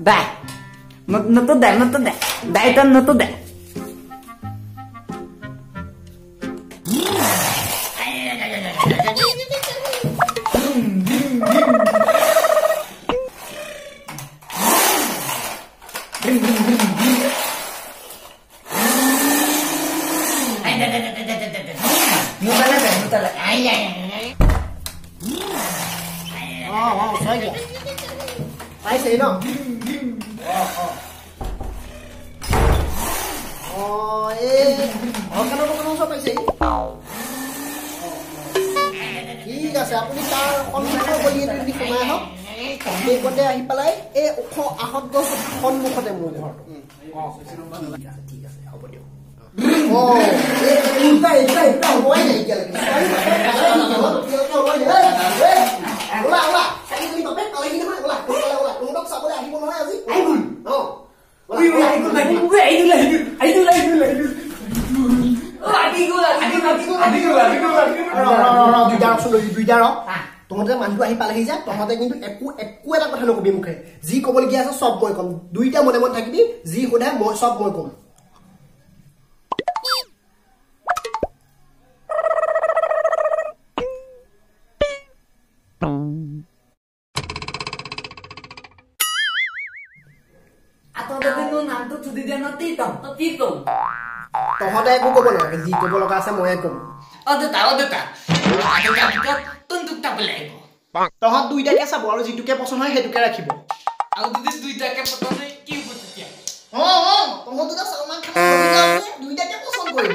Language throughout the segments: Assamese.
দে নতো দে দাইটা নতো দে Paisei no. Kalau so paisei. ঠিক আছে আপুনি তাৰ সন্মুখৰ গলিয়ে দি সোমাই আহক এই কোতে আহি পেলাই এই ওখ আহত গছ সন্মুখতে মোৰ ঘৰ ঠিক আছে হ'ব দিয়ক এটা হয় নাই কি লাগে ওলা চাইকেলি বাপে পালাগি নহয় ওলা তোমক চাবলৈ আহিব নহয় আজি আহিবই তহঁতে মানুহটো আহি পালেহি যা তহঁতে কিন্তু একো এটা কথা নকবি মুখে যি কবলগীয়া আছে চব মই কম দুইটা মনে মনে থাকিবি যি সোধে মই চব মই কম তহঁতে একো কব নালাগে যি কব লগা আছে ময়ে কম তহঁত দুইটাকে চাব আৰু যিটোকে পচন্দ হয় সেইটোকে ৰাখিব তহঁত দুটা চালমান খান দুইটাকে পচন্দ কৰিব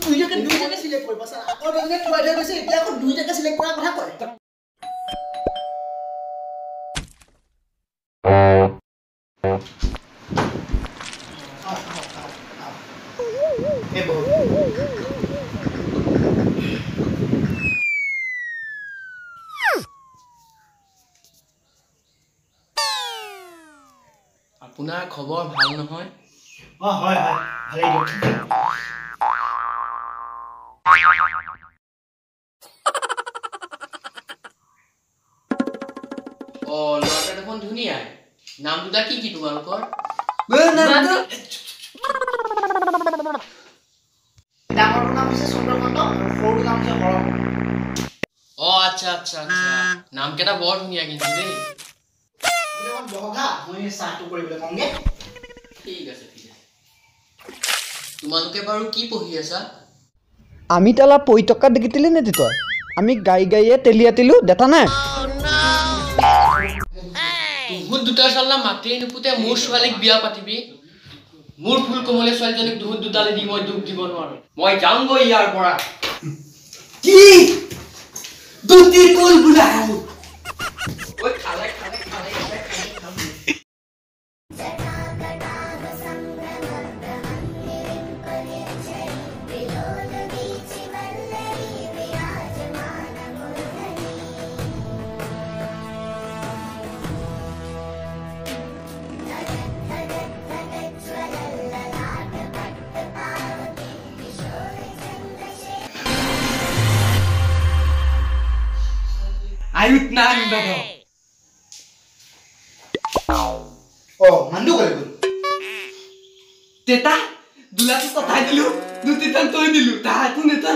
দুইটাকে চিলেক্ট কৰিব আগৰ বেজনে থোৱাই থৈ গৈছে এতিয়া আকৌ দুইটাকে চিলেক্ট কৰাৰ কথা কয় আপোনাৰ খবৰ ভাল নহয় হয় ভালেই দিয়ক ল'ৰাটা দেখোন ধুনীয়া নাম দুটা কি তোমালোকৰ ডাঙৰটো নাম হৈছে চন্দ্ৰকান্ত আৰু সৰুটো নাম হৈছে হৰহ আচ্ছা নাম কেইটা বৰ ধুনীয়া কিন্তু দেই বহগা মই চাহটো কৰিবলৈ কমগে ঠিক আছে তোমালোকে বাৰু কি পঢ়ি আছা আমি তালা পইটকা দেখিলি নে তই আমি গাইয়ে তেলিয়াতিলো দেখা নাই দুহুত দুটা চালা মাতিয়ে নুপুতে মোৰ ছোৱালীক বিয়া পাতিবি মোৰ ফুল কমলে ছোৱালীজনীক দুহুত দুটালে দি মই দুখ দিব নোৱাৰো মই যাওঁগৈ ইয়াৰ পৰা কি দুটি কুল বুলাই ওই খালে Ayut nanda to. Mandu kali guru. Teta, dula tu kotai dulu, du titan toy dulu. Tah tu neta,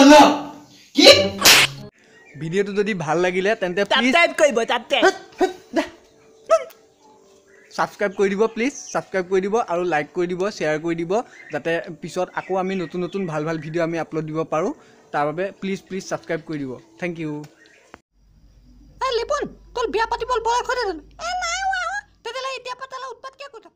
lo. Ki? ভিডিওটো যদি ভাল লাগিলে তেন্তে প্লিজ সাবস্ক্রাইব কৰি দিব প্লিজ সাবস্ক্ৰাইব কৰি দিব আৰু লাইক কৰি দিব শেয়াৰ কৰি দিব যাতে পিছত আকৌ আমি নতুন ভাল ভিডিও আমি আপলোড দিব পাৰো তাৰ বাবে প্লিজ সাবস্ক্ৰাইব কৰি দিব থ্যাংক ইউ লিপন তোৰ বিয়া পাতিবল বয়স হৈ এ নাই তেতেলা এতিয়া পাতালা উৎপাত কিয় কথা